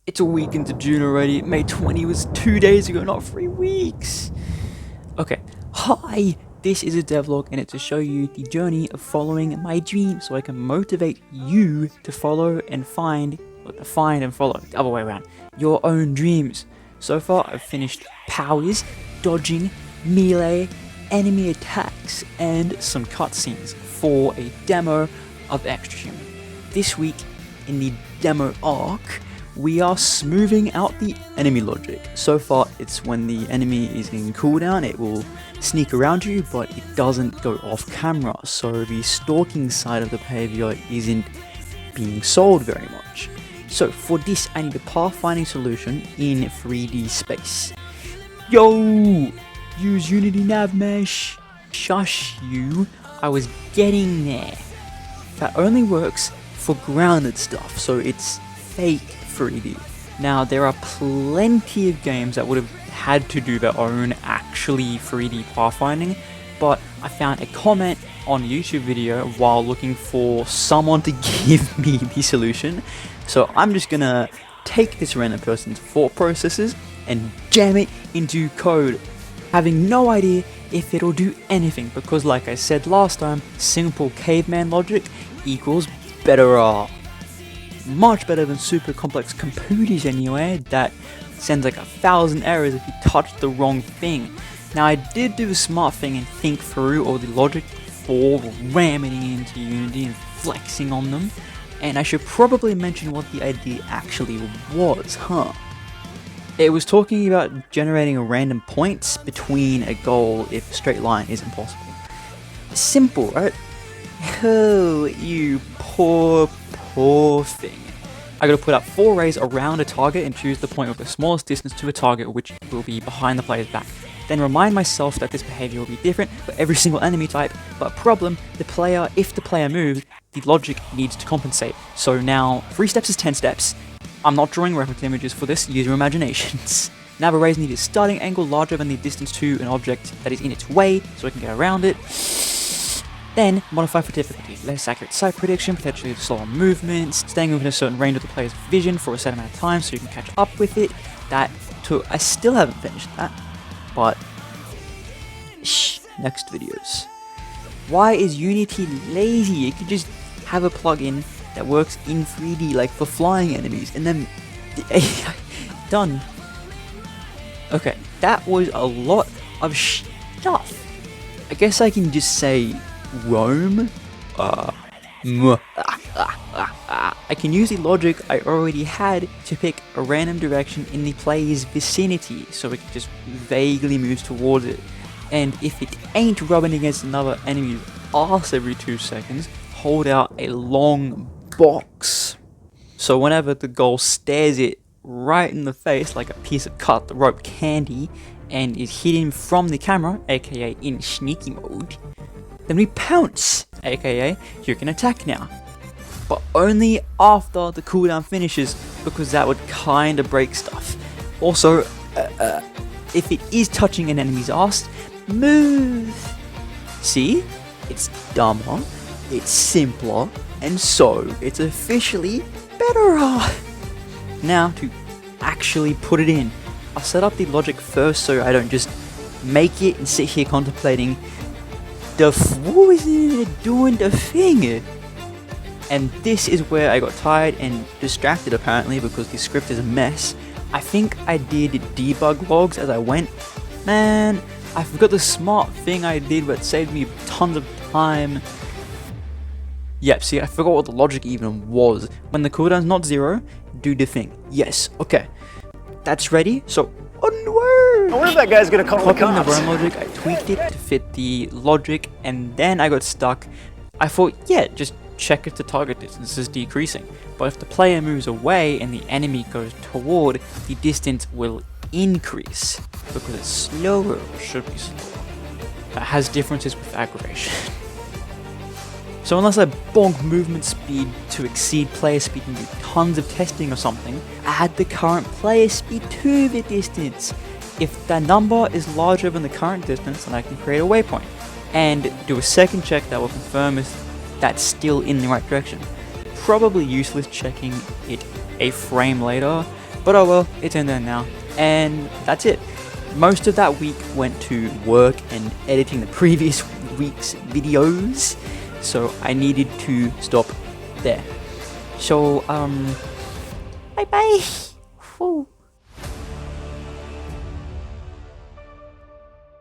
It's a week into June already. May 20 was 2 days ago, not 3 weeks. Okay, hi! This is a devlog and it's to show you the journey of following my dream so I can motivate you to follow and find, and follow, the other way around, your own dreams. So far I've finished powers, dodging, melee, enemy attacks, and some cutscenes for a demo of Extra Human. This week, in the demo arc, we are smoothing out the enemy logic. So far, it's when the enemy is in cooldown, it will sneak around you, but it doesn't go off camera, so the stalking side of the behavior isn't being sold very much. So for this, I need a pathfinding solution in 3D space. Yo! Use Unity Nav Mesh. Shush you, I was getting there. That only works for grounded stuff, so it's fake 3D. Now, there are plenty of games that would have had to do their own actually 3D pathfinding, but I found a comment on a YouTube video while looking for someone to give me the solution. So I'm just gonna take this random person's thought processes and jam it into code, having no idea if it'll do anything, because like I said last time, simple caveman logic equals better. Much better than super complex computers anyway, that sends like 1,000 errors if you touch the wrong thing. Now, I did do the smart thing and think through all the logic before ramming it into Unity and flexing on them, and I should probably mention what the idea actually was, huh? It was talking about generating a random points between a goal if a straight line isn't possible. Simple, right? Oh, you poor thing. I gotta put up 4 rays around a target and choose the point with the smallest distance to the target, which will be behind the player's back. Then remind myself that this behavior will be different for every single enemy type, but problem, if the player moves, the logic needs to compensate. So now, 3 steps is 10 steps. I'm not drawing reference images for this, use your imaginations. Now the rays need a starting angle larger than the distance to an object that is in its way, so I can get around it. Then, modify for difficulty, less accurate sight prediction, potentially slower movements, staying within a certain range of the player's vision for a set amount of time so you can catch up with it. I still haven't finished that, but shh, next videos. Why is Unity lazy? You could just have a plugin that works in 3D, like for flying enemies, and then done. Okay, that was a lot of stuff. I guess I can just say roam. I can use the logic I already had to pick a random direction in the player's vicinity, so it can just vaguely move towards it. And if it ain't rubbing against another enemy's arse every 2 seconds, hold out a long box. So whenever the goal stares it right in the face like a piece of cut the rope candy and is hidden from the camera, aka in sneaky mode, then we pounce, aka you can attack now. But only after the cooldown finishes, because that would kinda break stuff. Also, if it is touching an enemy's ass, move! See? It's dumber, it's simpler, and so it's officially better. Now to actually put it in. I'll set up the logic first so I don't just make it and sit here contemplating what was it doing the thing? And this is where I got tired and distracted apparently because the script is a mess. I think I did debug logs as I went. Man, I forgot the smart thing I did but saved me tons of time. Yep, see, I forgot what the logic even was. When the cooldown's not 0, do the thing. Yes, okay. That's ready, so onward! I wonder if that guy's gonna call the Copying the cops. roam logic, I tweaked it to fit the logic, and then I got stuck. I thought, yeah, just check if the target distance is decreasing. But if the player moves away and the enemy goes toward, the distance will increase. Because it's slower, or should be slower. That has differences with aggravation. So unless I bonk movement speed to exceed player speed and do tons of testing or something, add the current player speed to the distance. If that number is larger than the current distance, then I can create a waypoint and do a second check that will confirm if that's still in the right direction. Probably useless checking it a frame later, But oh well, it's in there now. And that's it. Most of that week went to work and editing the previous week's videos. So I needed to stop there. So, bye bye. Whew.